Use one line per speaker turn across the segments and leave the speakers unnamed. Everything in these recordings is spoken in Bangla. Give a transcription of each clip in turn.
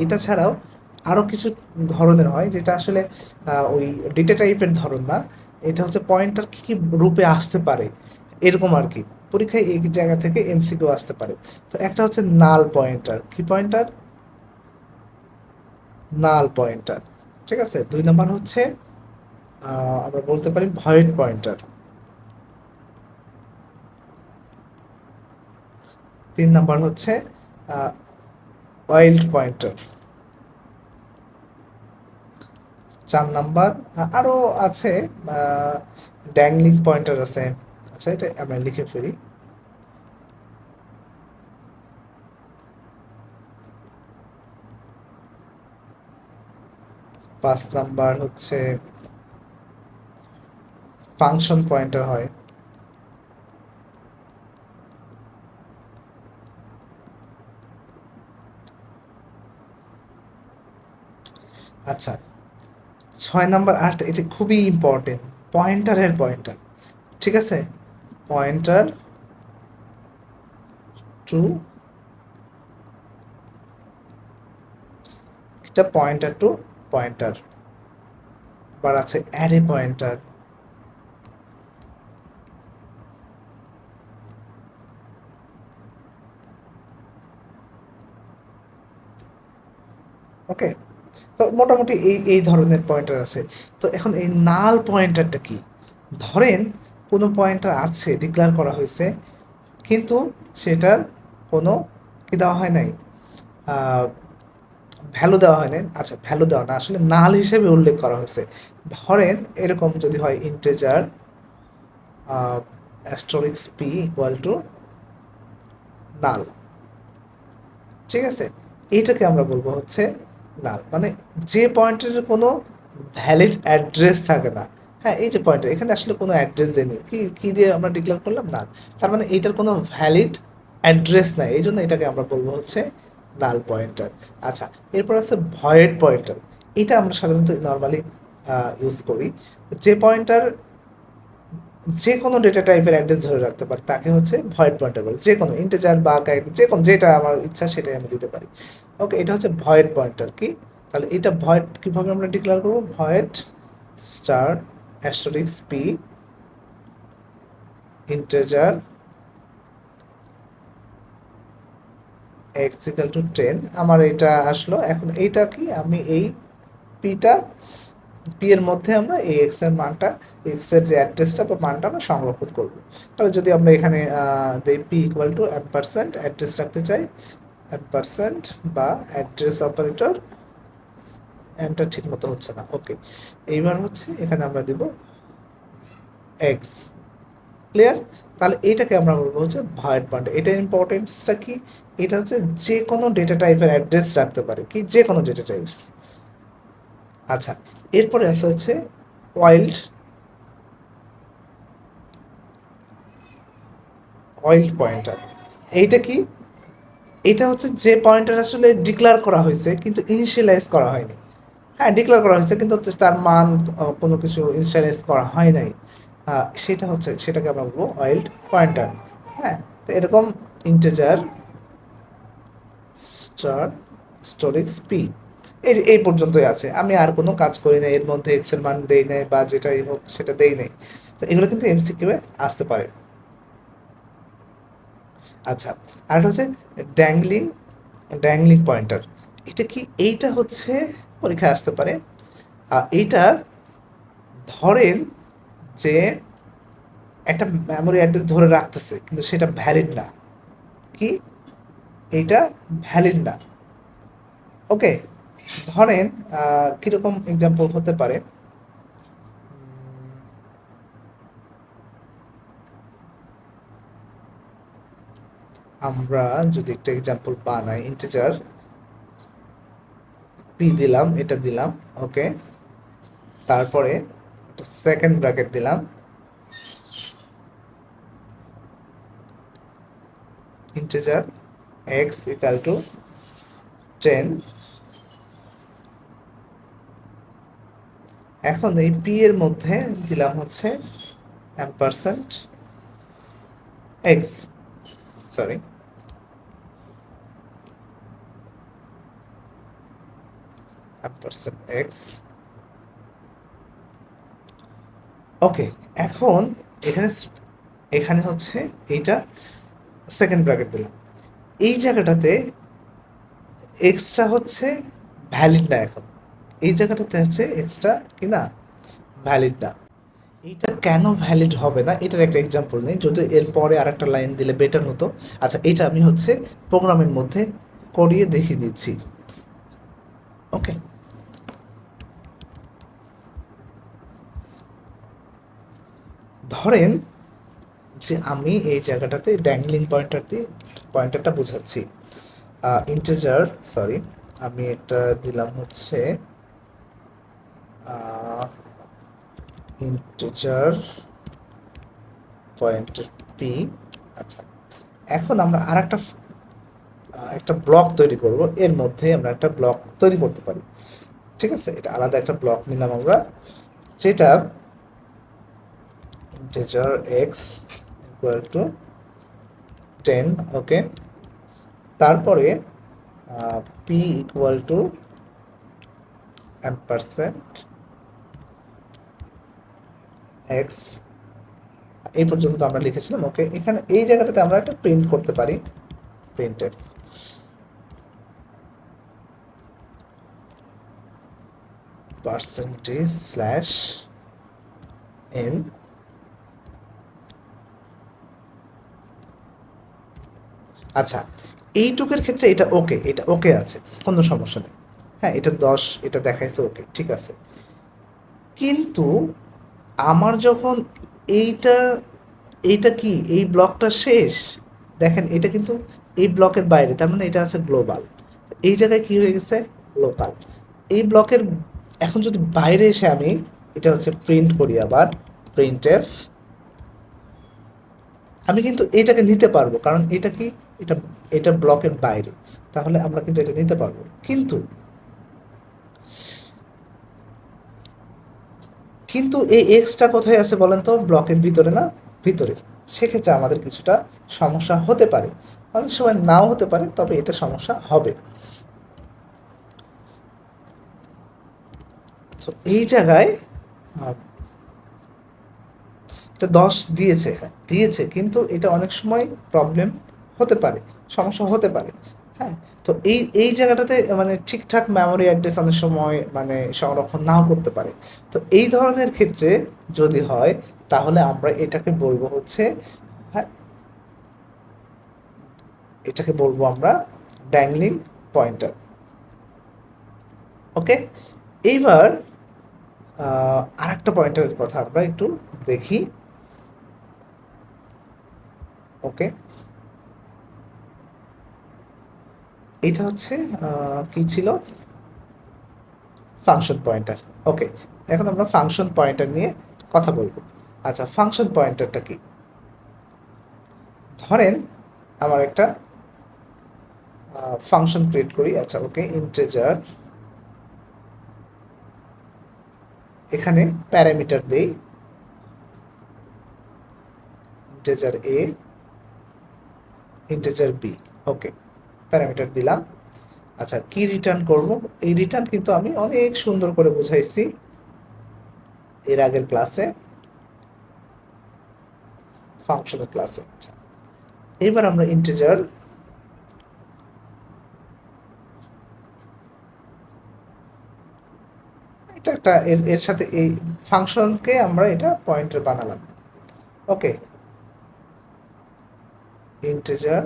এটা ছাড়াও আরও কিছু ধরনের হয় যেটা আসলে ওই ডেটা টাইপের ধরন না, এটা হচ্ছে পয়েন্টার কী কী রূপে আসতে পারে এরকম আর কি। পরীক্ষায় এই জায়গা থেকে এমসিকিউ আসতে পারে। তো একটা হচ্ছে নাল পয়েন্টার। কি পয়েন্টার? নাল পয়েন্টার। ঠিক আছে। 2 নম্বর হচ্ছে আমরা বলতে পারি ভয়েড পয়েন্টার। 3 নম্বর হচ্ছে ওয়াইল্ড পয়েন্টার। 4 নম্বর আরও আছে, ড্যাংলিং পয়েন্টার আছে। আচ্ছা, এটা আমরা লিখে ফেলি। 5 নম্বর হচ্ছে ফাংশন পয়েন্টার হয়। আচ্ছা, 6 নম্বর আর্ট, এটা খুবই ইম্পর্টেন্ট, পয়েন্টারের পয়েন্টার। ঠিক আছে, পয়েন্টার টু, এটা পয়েন্টার টু পয়েন্টার। আবার আছে অ্যারে পয়েন্টার। ওকে, তো মোটামুটি এই এই ধরনের পয়েন্টার আছে। তো এখন এই নাল পয়েন্টারটা কি? ধরেন কোনো পয়েন্টার আছে, ডিক্লেয়ার করা হয়েছে, কিন্তু সেটার কোনো কি দেওয়া হয় নাই, ভ্যালু দেওয়া হয় নাই। আচ্ছা, ভ্যালু দেওয়া না, আসলে নাল হিসেবে উল্লেখ করা হয়েছে। ধরেন এরকম যদি হয় integer asterisk P equal to null. ঠিক আছে, এইটাকে আমরা বলবো হচ্ছে নাল, মানে যে পয়েন্টের কোনো ভ্যালিড অ্যাড্রেস থাকে না। হ্যাঁ, এই যে পয়েন্টার, এখানে আসলে কোনো অ্যাড্রেস দেয়নি, কি কি দিয়ে আমরা ডিক্লেয়ার করলাম? নাল। তার মানে এইটার কোনো ভ্যালিড অ্যাড্রেস নাই, এই জন্য এটাকে আমরা বলবো হচ্ছে নাল পয়েন্টার। আচ্ছা, এরপর আছে ভয়েড পয়েন্টার। এটা আমরা সাধারণত নর্মালি ইউজ করি। যে পয়েন্টার যে কোনো ডেটা টাইপের অ্যাড্রেস ধরে রাখতে পারে তাকে হচ্ছে ভয়েড পয়েন্টার বলে। যে কোনো ইন্টিজার বা যে কোনো, যেটা আমার ইচ্ছা সেটাই আমি দিতে পারি। ওকে, এটা হচ্ছে ভয়েড পয়েন্টার। কি তাহলে এটা ভয়েড কিভাবে আমরা ডিক্লেয়ার করবো? Void star asterisk P integer x equal to 10। আমার এটা আসলো। এখন এইটা কি, আমি এই পিটা, পি এর মধ্যে আমরা এই এক্স এর মানটা, এক্স এর যে অ্যাড্রেসটা বা মানটা আমরা সংরক্ষণ করব। তাহলে যদি আমরা এখানে দেই P equal two Ampersand address রাখতে চাই, অ্যাম্পারস্যান্ড বা অ্যাড্রেস অপারেটর, এন্টার ঠিক মতো হচ্ছে না। ওকে, এইবার হচ্ছে এখানে আমরা দেব এক্স। ক্লিয়ার? তাহলে এইটাকে আমরা বলবো হচ্ছে ভয়েড পয়েন্টার। এটার ইম্পর্টেন্সটা কি? এটা হচ্ছে যে কোনো ডেটা টাইপের অ্যাড্রেস রাখতে পারে, কি যে কোনো ডেটা টাইপ। আচ্ছা, এরপরে আছে হচ্ছে ওয়াইল্ড ওয়াইল্ড পয়েন্টার। এইটা কি? এটা হচ্ছে যে পয়েন্টার আসলে ডিক্লেয়ার করা হয়েছে কিন্তু ইনিশিয়ালাইজ করা হয়নি। হ্যাঁ, ডিক্লেয়ার করা হয়েছে কিন্তু তার মান কোনো কিছু ইনিশিয়ালাইজ করা হয় নাই। সেটা হচ্ছে, সেটাকে আমরা বলবো ওয়াইল্ড পয়েন্টার। হ্যাঁ, তো এরকম ইন্টেজার স্টার স্টোরেজ পি, এই এই পর্যন্তই আছে। আমি আর কোনো কাজ করি না, এর মধ্যে এক্স এর মান দেই নাই বা যেটাই হোক সেটা দেই নাই। তো এগুলো কিন্তু এমসিকিউ এ আসতে পারে। আচ্ছা, আর হচ্ছে ড্যাংলিং ড্যাংলিং পয়েন্টার। এটা কি? এইটা হচ্ছে পরীক্ষায় আসতে পারে। এইটা ধরেন যে একটা মেমোরি অ্যাড্রেস ধরে রাখতেছে কিন্তু সেটা ভ্যালিড না। কি? এইটা ভ্যালিড না। ওকে, ধরেন কিরকম এক্সাম্পল হতে পারে? আমরা যদি একটা এক্সাম্পল বানাই, ইন্টিজার পি দিলাম, এটা দিলাম। ওকে, তারপরে একটা সেকেন্ড ব্র্যাকেট দিলাম, ইন্টিজার এক্স ইকাল টু 10। এখন এই পি এর মধ্যে দিলাম হচ্ছে ampersand x, sorry, ampersand x। ওকে, এখন এখানে এখানে হচ্ছে এইটা সেকেন্ড ব্র্যাকেট দিলাম। এই জায়গাটাতে এক্সট্রা হচ্ছে ভ্যালিড না, এখন এই জায়গাটাতে হচ্ছে এক্সট্রা কি না, ভ্যালিড না। এইটা কেন ভ্যালিড হবে না এটার একটা এক্সাম্পল নেই, যদি এর পরে আর একটা লাইন দিলে বেটার হতো। আচ্ছা, এটা আমি হচ্ছে প্রোগ্রামের মধ্যে করিয়ে দেখিয়ে দিচ্ছি। ওকে, ধরেন যে আমি এই জায়গাটাতে ড্যাংলিং পয়েন্টার দিয়ে পয়েন্টারটা বোঝাচ্ছি। ইন্টিজার, সরি, আমি একটা দিলাম হচ্ছে ইন্টিজার পয়েন্টার পি। আচ্ছা, এখন আমরা আর একটা ব্লক তৈরি করব, এর মধ্যে আমরা একটা ব্লক তৈরি করতে পারি। ঠিক আছে, এটা আলাদা একটা ব্লক নিলাম আমরা, যেটা ইন্টিজার এক্স ইকুয়াল টু 10। ওকে, তারপরে P equal two ampersand x. এই পর্যন্ত তো আমরা লিখেছিলাম। ওকে, এখানে এই জায়গাটাতে আমরা একটা প্রিন্ট করতে পারি, প্রিন্টের পার্সেন্টেজ স্ল্যাশ এন। আচ্ছা, এইটুকের ক্ষেত্রে এটা ওকে, এটা ওকে আছে, কোনো সমস্যা নেই। হ্যাঁ, এটা 10, এটা দেখাইছে, ওকে ঠিক আছে। কিন্তু আমার যখন এইটা, এইটা কি এই ব্লকটা শেষ, দেখেন এটা কিন্তু এই ব্লকের বাইরে, তার মানে এটা আছে গ্লোবাল। এই জায়গায় কি হয়ে গেছে, লোকাল। এই ব্লকের এখন যদি বাইরে এসে আমি এটা হচ্ছে প্রিন্ট করি আবার, প্রিন্ট এফ, আমি কিন্তু এটাকে নিতে পারবো, কারণ এটা কি, এটা এটা ব্লকের বাইরে, তাহলে আমরা কিন্তু এটা নিতে পারবো। কিন্তু কিন্তু এই এক্সটা কোথায় আছে বলেন তো, ব্লকের ভিতরে না, ভিতরে। সেক্ষেত্রে আমাদের কিছুটা সমস্যা হতে পারে, অনেক সময় নাও হতে পারে, তবে এটা সমস্যা হবে। তো এই জায়গায় এটা 10 দিয়েছে, হ্যাঁ দিয়েছে, কিন্তু এটা অনেক সময় প্রবলেম হতে পারে, সমস্যা হতে পারে। হ্যাঁ, তো এই জায়গাটাতে মানে ঠিকঠাক মেমোরি অ্যাড্রেস অনেক সময় মানে সংরক্ষণ নাও করতে পারে। তো এই ধরনের ক্ষেত্রে যদি হয়, তাহলে আমরা এটাকে বলবো হচ্ছে, হ্যাঁ, এটাকে বলবো আমরা ড্যাংলিং পয়েন্টার। ওকে, এইবার আর একটা পয়েন্টারের কথা আমরা একটু দেখি। ওকে, এটা হচ্ছে কি ছিল, ফাংশন পয়েন্টার। ওকে, এখন আমরা ফাংশন পয়েন্টার নিয়ে কথা বলবো। আচ্ছা, ফাংশন পয়েন্টারটা কি, ধরেন আমার একটা ফাংশন ক্রিয়েট করি। আচ্ছা, ওকে, ইন্টিজার, এখানে প্যারামিটার দেই, ইন্টিজার এ, ইন্টিজার বি। ওকে, প্যারামিটার দিলাম। আচ্ছা, কি রিটার্ন করব, এই রিটার্ন কিন্তু আমি অনেক সুন্দর করে বুঝাইছি এর আগের ক্লাসে, ফাংশনের ক্লাসে। আচ্ছা, এবার আমরা ইন্টিজার, এটা একটা এর সাথে এই ফাংশনকে আমরা এটা পয়েন্টার বানালাম। ওকে, ইন্টিজার,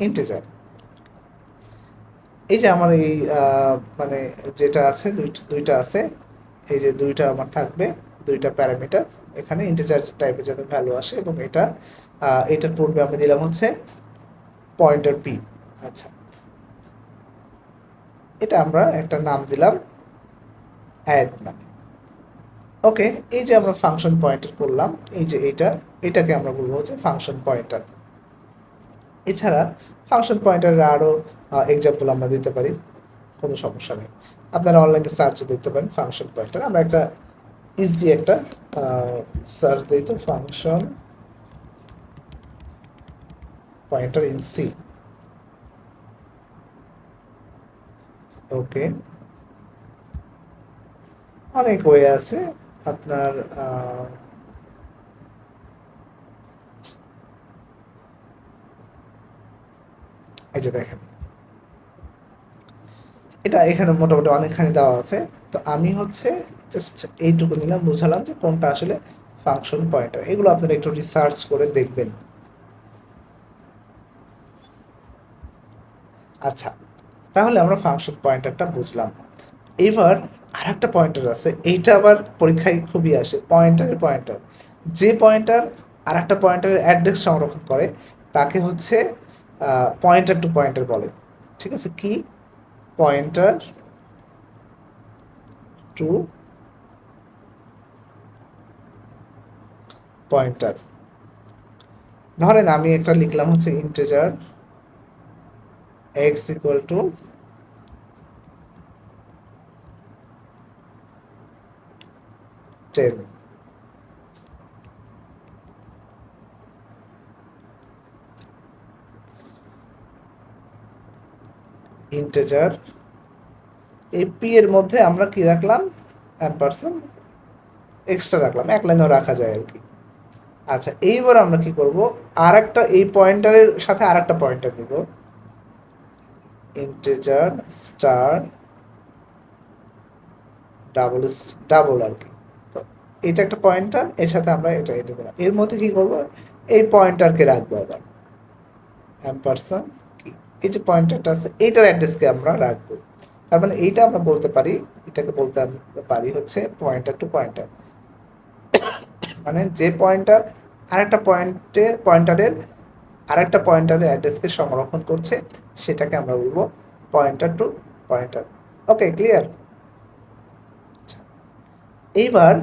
ইন্টিজার, এই যে আমার এই মানে যেটা আছে, দুইটা আছে, এই যে দুইটা আমার থাকবে, দুইটা প্যারামিটার, এখানে ইন্টিজার টাইপের যাতে ভ্যালু আসে, এবং এটা এটার পূর্বে আমি দিলাম হচ্ছে পয়েন্টার পি। আচ্ছা, এটা আমরা একটা নাম দিলাম অ্যাড নামে। ওকে, এই যে আমরা ফাংশন পয়েন্টার করলাম, এই যে এটাকে আমরা বলবো হচ্ছে ফাংশন পয়েন্টার। এছাড়া ফাংশন পয়েন্টারের আরও এক্সাম্পল আমরা দিতে পারি, কোনো সমস্যা নেই। আপনারা অনলাইনে সার্চে দেখতে পারেন ফাংশন পয়েন্টার। আমরা একটা ইজি একটা সার্চ দিই তো, ফাংশন পয়েন্টার ইন সি। ওকে, অনেক ওয়ে আছে আপনার। এই যে দেখেন, এটা এখানে মোটামুটি অনেকখানি দেওয়া আছে। তো আমি হচ্ছে জাস্ট এইটুকু নিলাম, বুঝালাম যে কোনটা আসলে ফাংশন পয়েন্টার। এগুলো আপনারা একটু রিসার্চ করে দেখবেন। আচ্ছা, তাহলে আমরা ফাংশন পয়েন্টারটা বুঝলাম। এবার আরেকটা পয়েন্টার আছে, এইটা আবার পরীক্ষায় খুবই আসে, পয়েন্টারের পয়েন্টার। যে পয়েন্টার আরেকটা পয়েন্টারের অ্যাড্রেস সংরক্ষণ করে তাকে হচ্ছে পয়েন্টার টু পয়েন্টার বলে। ঠিক আছে, কি পয়েন্টার টু পয়েন্টার। ধরেন আমি একটা লিখলাম হচ্ছে integer X equal to 10। Integer AP এর মধ্যে আমরা কি রাখলাম, অ্যাম্পারসেন্ট এক্সট্রা রাখলাম, এক লাইনও রাখা যায় আর কি। আচ্ছা, এইবার আমরা কি করব, আর একটা এই পয়েন্টারের সাথে আর একটা পয়েন্টার নিব, ইন্টিজার স্টার ডাবল ডাবল আর কি। তো এটা একটা পয়েন্টার, এর সাথে আমরা এটা এটা দিলাম, এর মধ্যে কি করব, এই পয়েন্টারকে রাখবো আবার অ্যাম্পারসেন্ট কি, এই যে পয়েন্টারটা আছে এইটার অ্যাড্রেসকে আমরা রাখবো। তার মানে এইটা আমরা বলতে পারি, এটাকে বলতে আমরা পারি হচ্ছে পয়েন্টার টু পয়েন্টার। মানে যে পয়েন্টার আরেকটা পয়েন্টারের আরেকটা পয়েন্টারের অ্যাড্রেসকে সংরক্ষণ করছে সেটাকে আমরা বলবো পয়েন্টার টু পয়েন্টার। ওকে, ক্লিয়ার? এইবার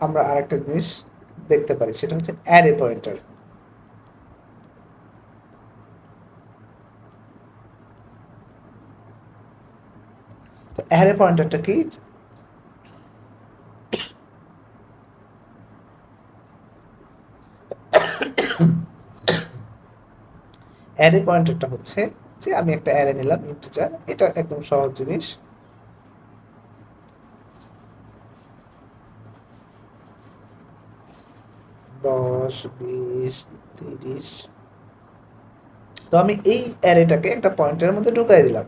আমরা আরেকটা জিনিস দেখতে পারি, সেটা হচ্ছে অ্যারে পয়েন্টার। তো অ্যারে পয়েন্টারটা কি, অ্যারে পয়েন্টারটা হচ্ছে যে আমি একটা অ্যারে নিলাম ইন্টিজার, এটা একদম সহজ জিনিস। 10, 20, 30। তো আমি এই অ্যারেটাকে একটা পয়েন্টারের মধ্যে ঢুকাই দিলাম,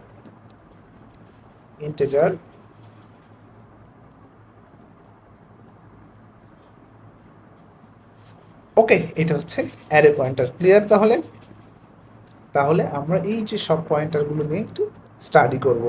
ইন্টিজার ওকে। এটা হচ্ছে অ্যারে পয়েন্টার। ক্লিয়ার? তাহলে তাহলে আমরা এই যে সব পয়েন্টারগুলো নিয়ে একটু স্টাডি করব।